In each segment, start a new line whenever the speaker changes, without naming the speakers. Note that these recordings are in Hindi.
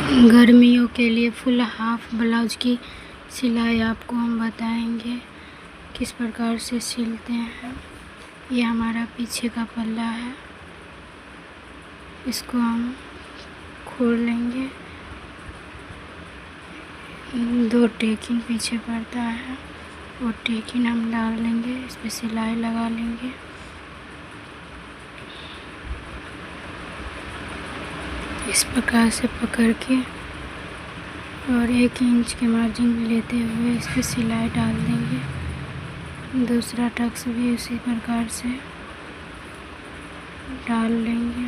गर्मियों के लिए फुल हाफ ब्लाउज की सिलाई आपको हम बताएंगे किस प्रकार से सिलते हैं। ये हमारा पीछे का पल्ला है, इसको हम खोल लेंगे। 2 टेकिंग पीछे पड़ता है, वो टेकिंग हम डाल लेंगे, इस पर सिलाई लगा लेंगे। इस प्रकार से पकड़ के और 1 इंच के मार्जिन लेते हुए इस पर सिलाई डाल देंगे। दूसरा टक्स भी उसी प्रकार से डाल लेंगे।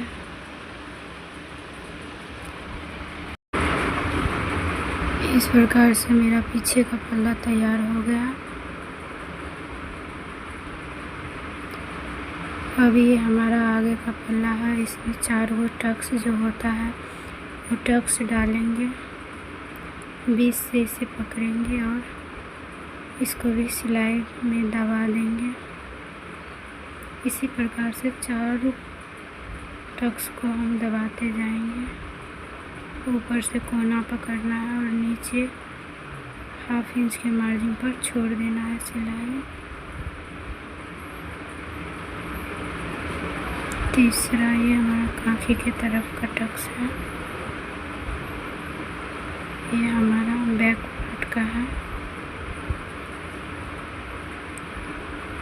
इस प्रकार से मेरा पीछे का पल्ला तैयार हो गया। अभी ये हमारा आगे का पल्ला है, इसमें 4 गो टक्स जो होता है वो टक्स डालेंगे। 20 से इसे पकड़ेंगे और इसको भी सिलाई में दबा देंगे। इसी प्रकार से 4 टक्स को हम दबाते जाएंगे। ऊपर से कोना पकड़ना है और नीचे 1/2 इंच के मार्जिन पर छोड़ देना है सिलाई। तीसरा ये हमारा कांखी के तरफ का टक्स है। ये हमारा बैक पार्ट का है।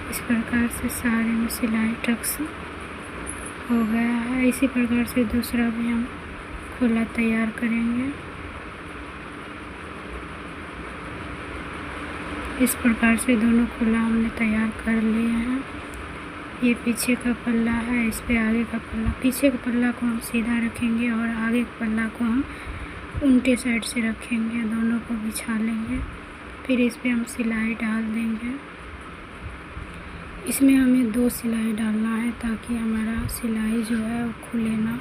इस प्रकार से सारे में सिलाई टक्स हो गया है। इसी प्रकार से दूसरा भी हम खोला तैयार करेंगे। इस प्रकार से दोनों खोला हमने तैयार कर लिए हैं। ये पीछे का पल्ला है, इस पे आगे का पल्ला। पीछे के पल्ला को हम सीधा रखेंगे और आगे के पल्ला को हम उल्टे साइड से रखेंगे। दोनों को बिछा लेंगे, फिर इस पे हम सिलाई डाल देंगे। इसमें हमें 2 सिलाई डालना है ताकि हमारा सिलाई जो है वो खुले ना।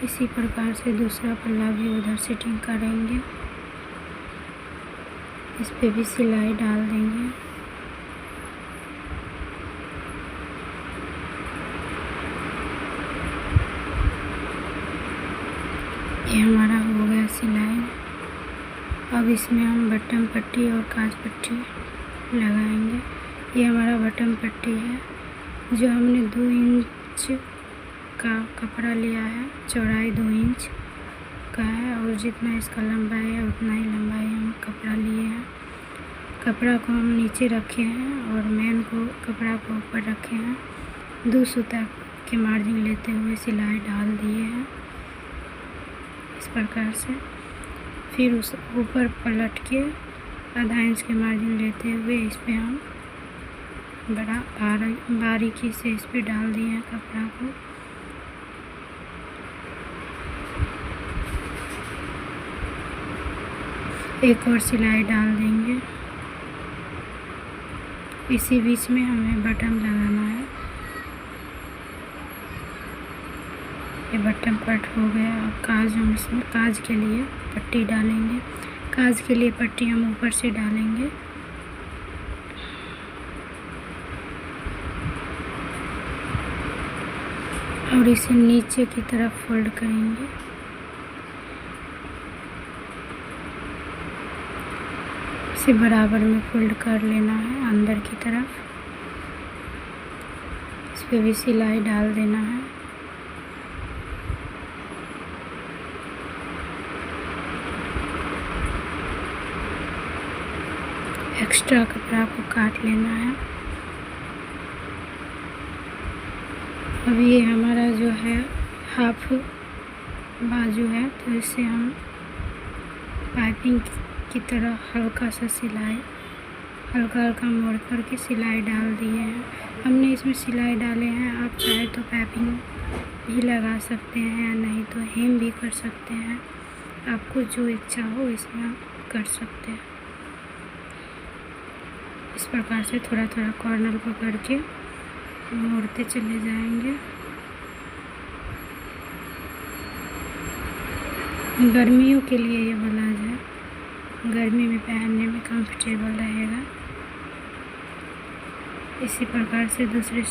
इसी प्रकार से दूसरा पल्ला भी उधर सेटिंग करेंगे, इस पे भी सिलाई डाल देंगे। ये हमारा हो गया सिलाई। अब इसमें हम बटन पट्टी और काज पट्टी लगाएंगे। ये हमारा बटन पट्टी है, जो हमने 2 इंच का कपड़ा लिया है। चौड़ाई 2 इंच का है और जितना इसका लंबाई है उतना ही लंबाई हम कपड़ा लिए हैं। कपड़ा को हम नीचे रखे हैं और मेन को कपड़ा को ऊपर रखे हैं। 2 सूता के मार्जिन लेते हुए सिलाई डाल दिए हैं इस प्रकार से। फिर उस ऊपर पलट के 1/2 इंच के मार्जिन लेते हुए इस पे हम बड़ा बारीकी से इस पे डाल दिए हैं कपड़ा को। एक और सिलाई डाल देंगे। इसी बीच में हमें बटन लगाना है। ये बटन कट हो गया। अब काज हम इसमें काज के लिए पट्टी डालेंगे। काज के लिए पट्टी हम ऊपर से डालेंगे। और इसे नीचे की तरफ फोल्ड करेंगे। इसे बराबर में फोल्ड कर लेना है अंदर की तरफ। इस पे भी सिलाई डाल देना है। एक्स्ट्रा कपड़ा को काट लेना है। अब ये हमारा जो है हाफ बाजू है, तो इसे हम पाइपिंग की तरह हल्का सा सिलाई हल्का मोड़ करके सिलाई डाल दिए हैं। हमने इसमें सिलाई डाले हैं। आप चाहे तो पाइपिंग भी लगा सकते हैं, नहीं तो हेम भी कर सकते हैं। आपको जो इच्छा हो इसमें आप कर सकते हैं। इस प्रकार से थोड़ा थोड़ा कॉर्नर पकड़ के मोड़ते चले जाएंगे। गर्मियों के लिए ये ब्लाउज है, गर्मी में पहनने में कंफर्टेबल रहेगा। इसी प्रकार से दूसरे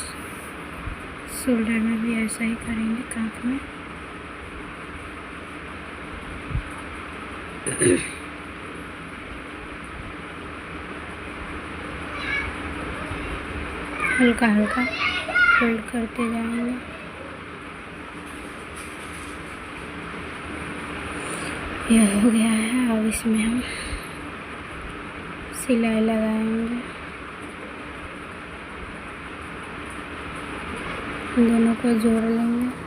शोल्डर में भी ऐसा ही करेंगे, काँख में। हल्का हल्का फोल्ड करते जाएंगे। यह हो गया है। अब इसमें हम सिलाई लगाएंगे। दोनों को जोड़ लेंगे।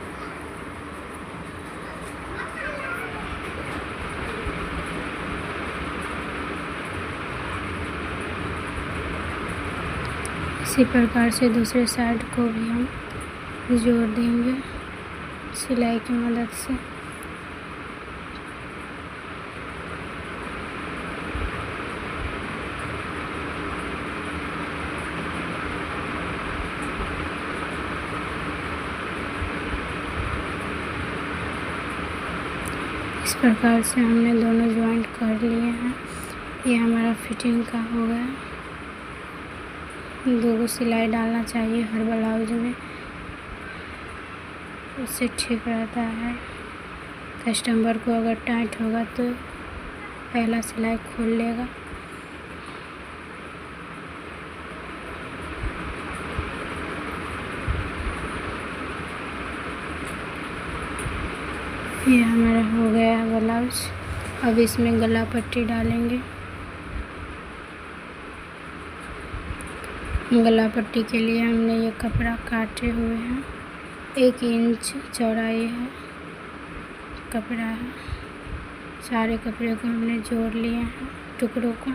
इसी प्रकार से दूसरे साइड को भी हम जोड़ देंगे सिलाई की मदद से। इस प्रकार से हमने दोनों जॉइंट कर लिए हैं। ये हमारा फिटिंग का हो गया। दो सिलाई डालना चाहिए हर ब्लाउज में, उससे ठीक रहता है। कस्टमर को अगर टाइट होगा तो पहला सिलाई खोल लेगा। ये हमारा हो गया है ब्लाउज। अब इसमें गला पट्टी डालेंगे। गला पट्टी के लिए हमने ये कपड़ा काटे हुए हैं। 1 इंच चौड़ाई है कपड़ा है। सारे कपड़े को हमने जोड़ लिए हैं टुकड़ों को।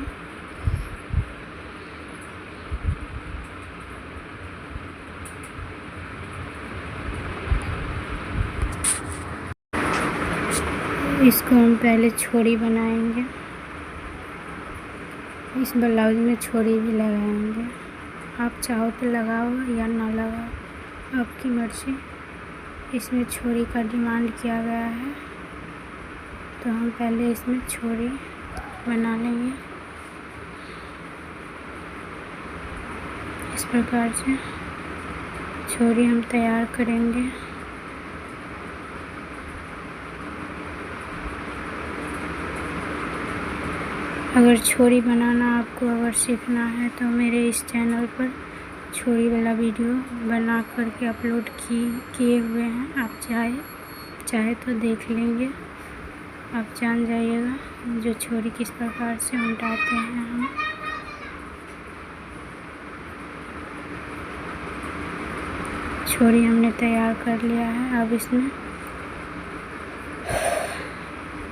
इसको हम पहले छोड़ी बनाएंगे। इस ब्लाउज में छोड़ी भी लगाएंगे। आप चाहो तो लगाओ या ना लगाओ, आपकी मर्ज़ी। इसमें छोड़ी का डिमांड किया गया है तो हम पहले इसमें छोड़ी बना लेंगे। इस प्रकार से छोड़ी हम तैयार करेंगे। अगर छोड़ी बनाना आपको अगर सीखना है तो मेरे इस चैनल पर छोड़ी वाला वीडियो बना करके अपलोड किए हुए हैं। आप चाहे तो देख लेंगे, आप जान जाइएगा जो छोड़ी किस प्रकार से उल्टाते हैं हम। छोड़ी हमने तैयार कर लिया है। अब इसमें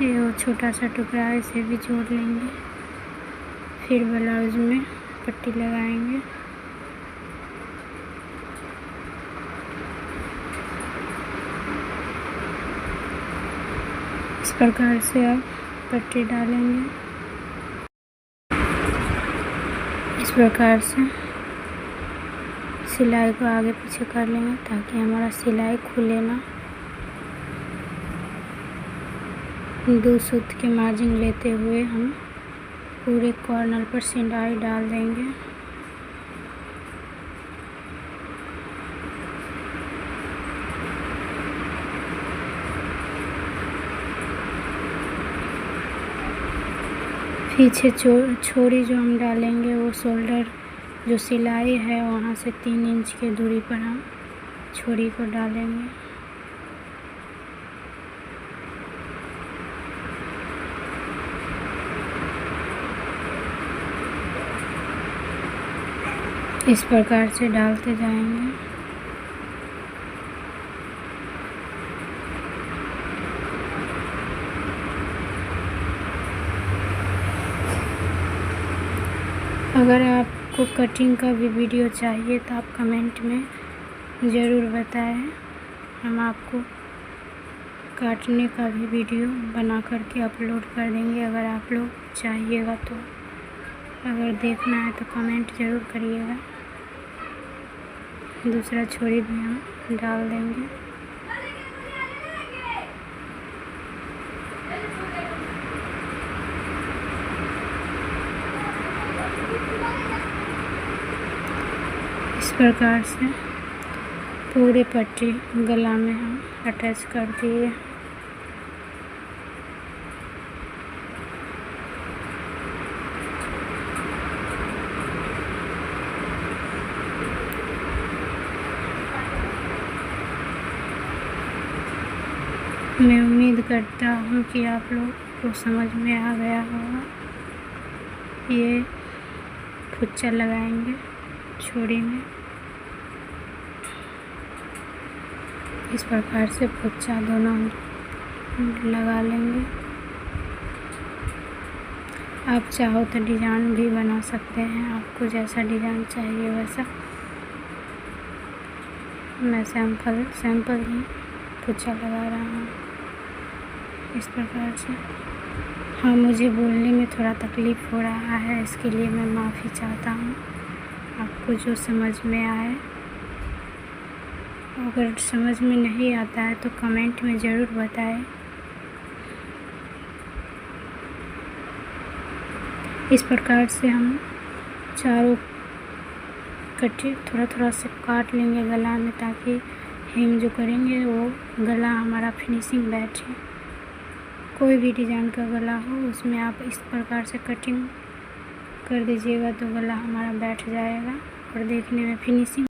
ये वो छोटा सा टुकड़ा है, इसे भी जोड़ लेंगे। फिर ब्लाउज में पट्टी लगाएंगे। इस प्रकार से अब पट्टी डालेंगे। इस प्रकार से सिलाई को आगे पीछे कर लेंगे ताकि हमारा सिलाई खुले ना। 2 सूत के मार्जिन लेते हुए हम पूरे कॉर्नर पर सिलाई डाल देंगे। पीछे छोड़ी जो हम डालेंगे वो शोल्डर जो सिलाई है वहाँ से 3 इंच की दूरी पर हम छोड़ी को डालेंगे। इस प्रकार से डालते जाएंगे। अगर आपको कटिंग का भी वीडियो चाहिए तो आप कमेंट में ज़रूर बताएं। हम आपको काटने का भी वीडियो बना करके अपलोड कर देंगे अगर आप लोग चाहिएगा तो। अगर देखना है तो कमेंट ज़रूर करिएगा। दूसरा छोड़ी भी हम डाल देंगे। इस प्रकार से पूरी पट्टी गला में हम अटैच कर दिए। मैं उम्मीद करता हूँ कि आप लोग को समझ में आ गया होगा। ये फुच्चा लगाएंगे छोड़ी में, इस प्रकार से फुच्चा दोनों लगा लेंगे। आप चाहो तो डिज़ाइन भी बना सकते हैं, आपको जैसा डिज़ाइन चाहिए वैसा। मैं सैंपल ही फुच्चा लगा रहा हूँ इस प्रकार से। हाँ, मुझे बोलने में थोड़ा तकलीफ़ हो रहा है, इसके लिए मैं माफ़ी चाहता हूँ। आपको जो समझ में आए, अगर समझ में नहीं आता है तो कमेंट में ज़रूर बताएं। इस प्रकार से हम चारों कटे थोड़ा से काट लेंगे गला में, ताकि हेम जो करेंगे वो गला हमारा फिनिशिंग बैठे। कोई भी डिज़ाइन का गला हो उसमें आप इस प्रकार से कटिंग कर दीजिएगा तो गला हमारा बैठ जाएगा और देखने में फिनिशिंग